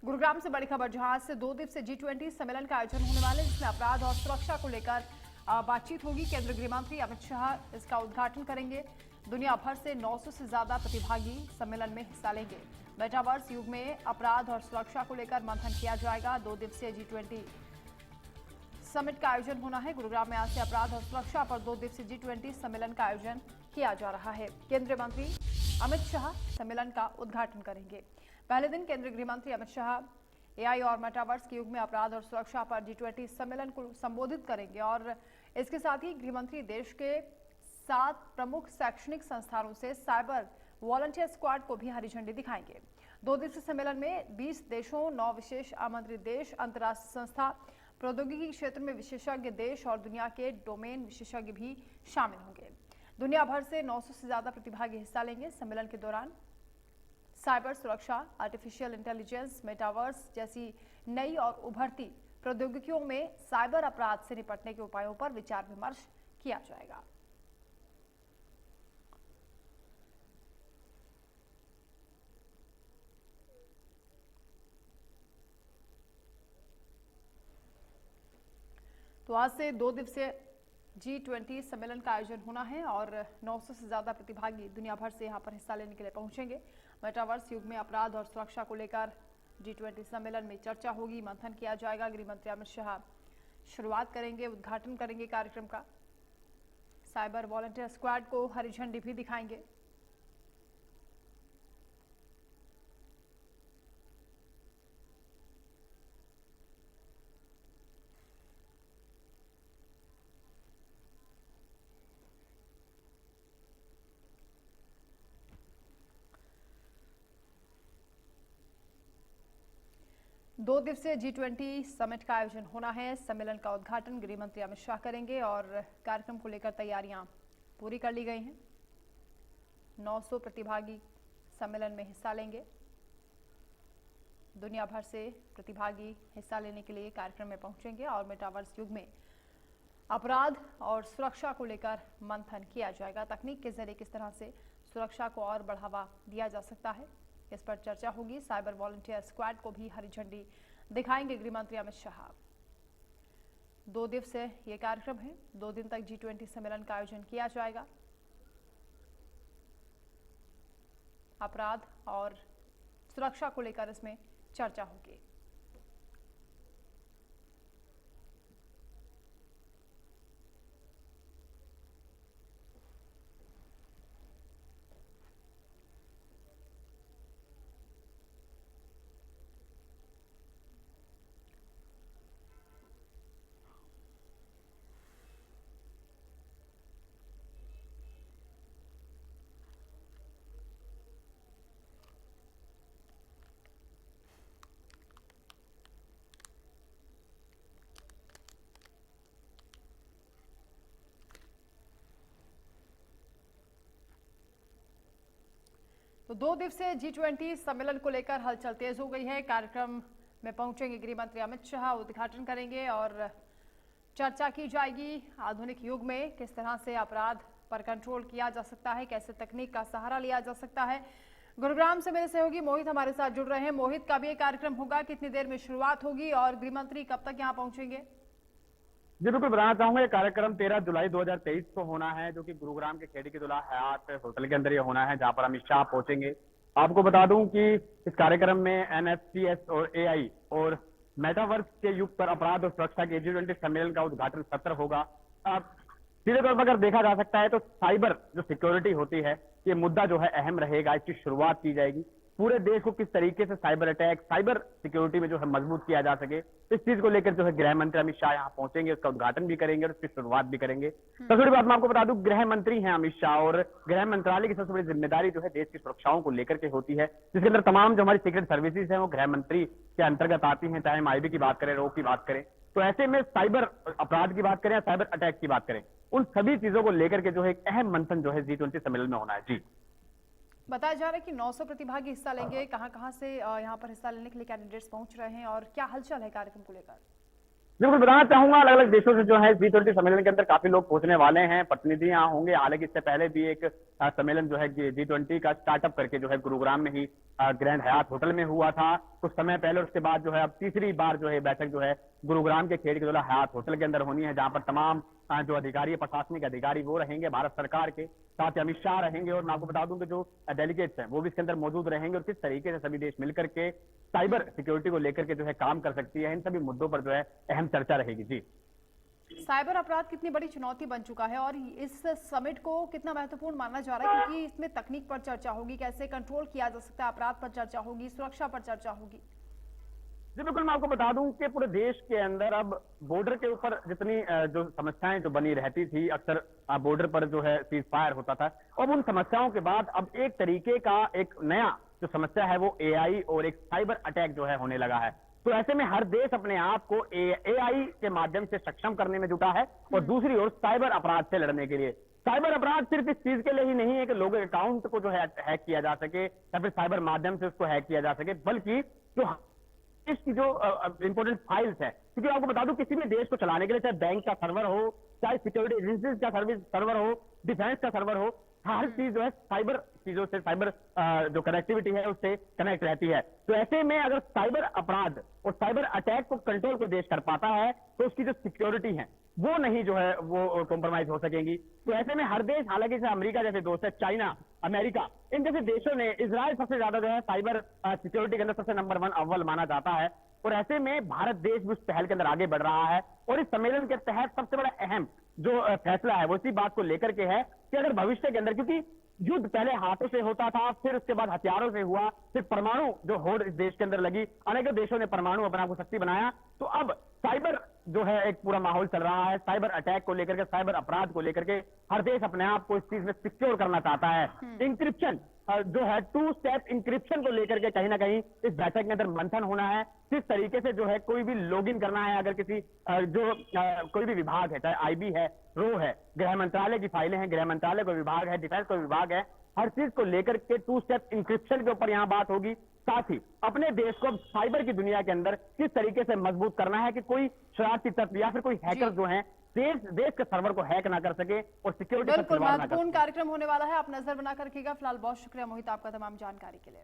गुरुग्राम से बड़ी खबर, जहां से 2 दिवसीय G20 सम्मेलन का आयोजन होने वाले है, जिसमें अपराध और सुरक्षा को लेकर बातचीत होगी। केंद्रीय गृह मंत्री अमित शाह इसका उद्घाटन करेंगे। दुनिया भर से 900 से ज्यादा प्रतिभागी सम्मेलन में हिस्सा लेंगे। मेटावर्स युग में अपराध और सुरक्षा को लेकर मंथन किया जाएगा। 2 दिवसीय G20 समिट का आयोजन होना है। गुरुग्राम में आज से अपराध और सुरक्षा पर 2 दिवसीय G20 सम्मेलन का आयोजन किया जा रहा है। केंद्रीय मंत्री अमित शाह सम्मेलन का उद्घाटन करेंगे। पहले दिन केंद्रीय गृह मंत्री अमित शाह एआई और मेटावर्स के युग में अपराध और सुरक्षा पर G20 सम्मेलन को संबोधित करेंगे और इसके साथ ही गृह मंत्री देश के 7 प्रमुख शैक्षणिक संस्थानों से साइबर वॉलंटियर स्क्वाड को भी हरी झंडी दिखाएंगे। 2 दिवसीय सम्मेलन में 20 देशों, 9 विशेष आमंत्रित देश, अंतर्राष्ट्रीय संस्था, प्रौद्योगिकी क्षेत्र में विशेषज्ञ देश और दुनिया के डोमेन विशेषज्ञ भी शामिल होंगे। दुनिया भर से 900 से ज्यादा प्रतिभागी हिस्सा लेंगे। सम्मेलन के दौरान साइबर सुरक्षा, आर्टिफिशियल इंटेलिजेंस, मेटावर्स जैसी नई और उभरती प्रौद्योगिकियों में साइबर अपराध से निपटने के उपायों पर विचार विमर्श किया जाएगा। तो आज से 2 दिवसीय G20 सम्मेलन का आयोजन होना है और 900 से ज्यादा प्रतिभागी दुनिया भर से यहां पर हिस्सा लेने के लिए पहुंचेंगे। मेटावर्स युग में अपराध और सुरक्षा को लेकर G20 सम्मेलन में चर्चा होगी, मंथन किया जाएगा। गृह मंत्री अमित शाह शुरुआत करेंगे, उद्घाटन करेंगे कार्यक्रम का। साइबर वॉलंटियर स्क्वाड को हरी झंडी भी दिखाएंगे। दो दिवसीय G20 समिट का आयोजन होना है। सम्मेलन का उद्घाटन गृह मंत्री अमित शाह करेंगे और कार्यक्रम को लेकर तैयारियां पूरी कर ली गई हैं। 900 प्रतिभागी सम्मेलन में हिस्सा लेंगे। दुनिया भर से प्रतिभागी हिस्सा लेने के लिए कार्यक्रम में पहुंचेंगे और मेटावर्स युग में अपराध और सुरक्षा को लेकर मंथन किया जाएगा। तकनीक के जरिए किस तरह से सुरक्षा को और बढ़ावा दिया जा सकता है, इस पर चर्चा होगी। साइबर वॉलंटियर स्क्वाड को भी हरी झंडी दिखाएंगे गृह मंत्री अमित शाह। 2 दिवसीय ये कार्यक्रम है। 2 दिन तक G20 सम्मेलन का आयोजन किया जाएगा। अपराध और सुरक्षा को लेकर इसमें चर्चा होगी। तो 2 दिवसीय G20 सम्मेलन को लेकर हलचल तेज हो गई है। कार्यक्रम में पहुंचेंगे गृह मंत्री अमित शाह, उद्घाटन करेंगे और चर्चा की जाएगी आधुनिक युग में किस तरह से अपराध पर कंट्रोल किया जा सकता है, कैसे तकनीक का सहारा लिया जा सकता है। गुरुग्राम से मेरे सहयोगी मोहित हमारे साथ जुड़ रहे हैं। मोहित, कब ये कार्यक्रम होगा, कितनी देर में शुरुआत होगी और गृह मंत्री कब तक यहाँ पहुंचेंगे? जी बिल्कुल बताना चाहूंगा, ये कार्यक्रम 13 जुलाई 2023 को होना है, जो कि गुरुग्राम के खेड़ी की दुल्हा हयात होटल के अंदर ये होना है, जहां पर अमित शाह पहुंचेंगे। आपको बता दूं कि इस कार्यक्रम में एनएफसीएस और एआई और मेटावर्स के युग पर अपराध और सुरक्षा के G20 सम्मेलन का उद्घाटन सत्र होगा। अब सीधे तौर पर अगर देखा जा सकता है तो साइबर जो सिक्योरिटी होती है, ये मुद्दा जो है अहम रहेगा। इसकी शुरुआत की जाएगी, पूरे देश को किस तरीके से साइबर अटैक, साइबर सिक्योरिटी में जो है मजबूत किया जा सके, इस चीज को लेकर जो है गृह मंत्री अमित शाह यहाँ पहुंचेंगे, उसका उद्घाटन भी करेंगे और उसकी शुरुआत भी करेंगे। सबसे बड़ी बात मैं आपको बता दूं, गृह मंत्री हैं अमित शाह और गृह मंत्रालय की सबसे बड़ी जिम्मेदारी जो है देश की सुरक्षाओं को लेकर के होती है, जिसके अंदर तमाम जो हमारी सीक्रेट सर्विसेज है वो गृह मंत्री के अंतर्गत आती है, चाहे हम आईबी की बात करें, रो की बात करें। तो ऐसे में साइबर अपराध की बात करें या साइबर अटैक की बात करें, उन सभी चीजों को लेकर के जो है एक अहम मंथन जो है G20 सम्मेलन में होना है। जी बताया जा रहा है कि 900 प्रतिभागी हिस्सा लेंगे। कहां-कहां से यहाँ पर हिस्सा लेने के लिए कैंडिडेट्स पहुंच रहे हैं और क्या हलचल है कार्यक्रम को लेकर? बिल्कुल बताना चाहूंगा, अलग अलग देशों से जो है G20 सम्मेलन के अंदर काफी लोग पहुंचने वाले हैं, प्रतिनिधि यहाँ होंगे। हालांकि इससे पहले भी एक सम्मेलन जो है G20 का स्टार्टअप करके जो है गुरुग्राम में ही ग्रैंड हयात होटल में हुआ था कुछ समय पहले। उसके बाद जो है अब तीसरी बार जो है बैठक जो है गुरुग्राम के खेड़ी के दुला हयात होटल के अंदर होनी है, जहां पर तमाम जो अधिकारी है, प्रशासनिक अधिकारी वो रहेंगे भारत सरकार के, साथ ही अमित शाह रहेंगे। और मैं आपको बता दूं कि जो डेलीगेट्स हैं वो भी इसके अंदर मौजूद रहेंगे, और किस तरीके से सभी देश मिलकर के साइबर सिक्योरिटी को लेकर के जो है काम कर सकती है, इन सभी मुद्दों पर जो है अहम चर्चा रहेगी। जी, साइबर अपराध कितनी बड़ी चुनौती बन चुका है और इस समिट को कितना महत्वपूर्ण माना जा रहा है, क्योंकि इसमें तकनीक पर चर्चा होगी, कैसे कंट्रोल किया जा सकता है, अपराध पर चर्चा होगी, सुरक्षा पर चर्चा होगी। जी बिल्कुल, मैं आपको बता दूं कि पूरे देश के अंदर अब बॉर्डर के ऊपर जितनी जो समस्याएं जो बनी रहती थी, अक्सर बॉर्डर पर जो है सीज फायर होता था, अब उन समस्याओं के बाद अब एक तरीके का एक नया जो समस्या है वो एआई और एक साइबर अटैक जो है होने लगा है। तो ऐसे में हर देश अपने आप को एआई के माध्यम से सक्षम करने में जुटा है, और दूसरी ओर साइबर अपराध से लड़ने के लिए। साइबर अपराध सिर्फ इस चीज के लिए ही नहीं है कि लोगों के अकाउंट को जो है हैक किया जा सके या फिर साइबर माध्यम से उसको हैक किया जा सके, बल्कि जो देश की जो इंपोर्टेंट फाइल्स है, क्योंकि आपको बता दूं किसी भी देश को चलाने के लिए, चाहे बैंक का सर्वर हो, चाहे सिक्योरिटी एजेंसीज का सर्वर हो, डिफेंस का सर्वर हो, हर चीज जो है साइबर चीजों से, साइबर जो कनेक्टिविटी है उससे कनेक्ट रहती है। तो ऐसे में अगर साइबर अपराध और साइबर अटैक को कंट्रोल को देश कर पाता है, तो उसकी जो सिक्योरिटी है वो नहीं जो है वो कॉम्प्रोमाइज हो सकेंगी। तो ऐसे में हर देश, हालांकि जैसे अमेरिका जैसे दोस्त है, चाइना, अमेरिका, इन जैसे देशों ने, इजराइल सबसे ज्यादा जो है साइबर सिक्योरिटी के अंदर सबसे नंबर 1 अव्वल माना जाता है, और ऐसे में भारत देश भी उस पहल के अंदर आगे बढ़ रहा है। और इस सम्मेलन के तहत सबसे बड़ा अहम जो फैसला है वो इसी बात को लेकर के है कि अगर भविष्य के अंदर, क्योंकि युद्ध पहले हाथों से होता था, फिर उसके बाद हथियारों से हुआ, फिर परमाणु जो होड़ इस देश के अंदर लगी, अनेकों देशों ने परमाणु अपना को शक्ति बनाया, तो अब साइबर जो है एक पूरा माहौल चल रहा है, साइबर अटैक को लेकर के, साइबर अपराध को लेकर के हर देश अपने आप को इस चीज में सिक्योर करना चाहता है। इंक्रिप्शन जो है 2 स्टेप इंक्रिप्शन को लेकर के कहीं ना कहीं इस बैठक के अंदर मंथन होना है। किस तरीके से जो है कोई भी लॉगिन करना है, अगर किसी कोई भी विभाग है, चाहे आईबी है, रो है, गृह मंत्रालय की फाइलें हैं, गृह मंत्रालय का विभाग है, डिफेंस का विभाग है, हर चीज को लेकर के 2 स्टेप इंक्रिप्शन के ऊपर यहाँ बात होगी। साथ ही अपने देश को साइबर की दुनिया के अंदर किस तरीके से मजबूत करना है कि कोई शरारती तत्व या फिर कोई हैकर जो है देश के सर्वर को हैक ना कर सके और सिक्योरिटी बिल्कुल महत्वपूर्ण कार्यक्रम होने वाला है, आप नजर बनाकर रखिएगा। फिलहाल बहुत शुक्रिया मोहित आपका तमाम जानकारी के लिए।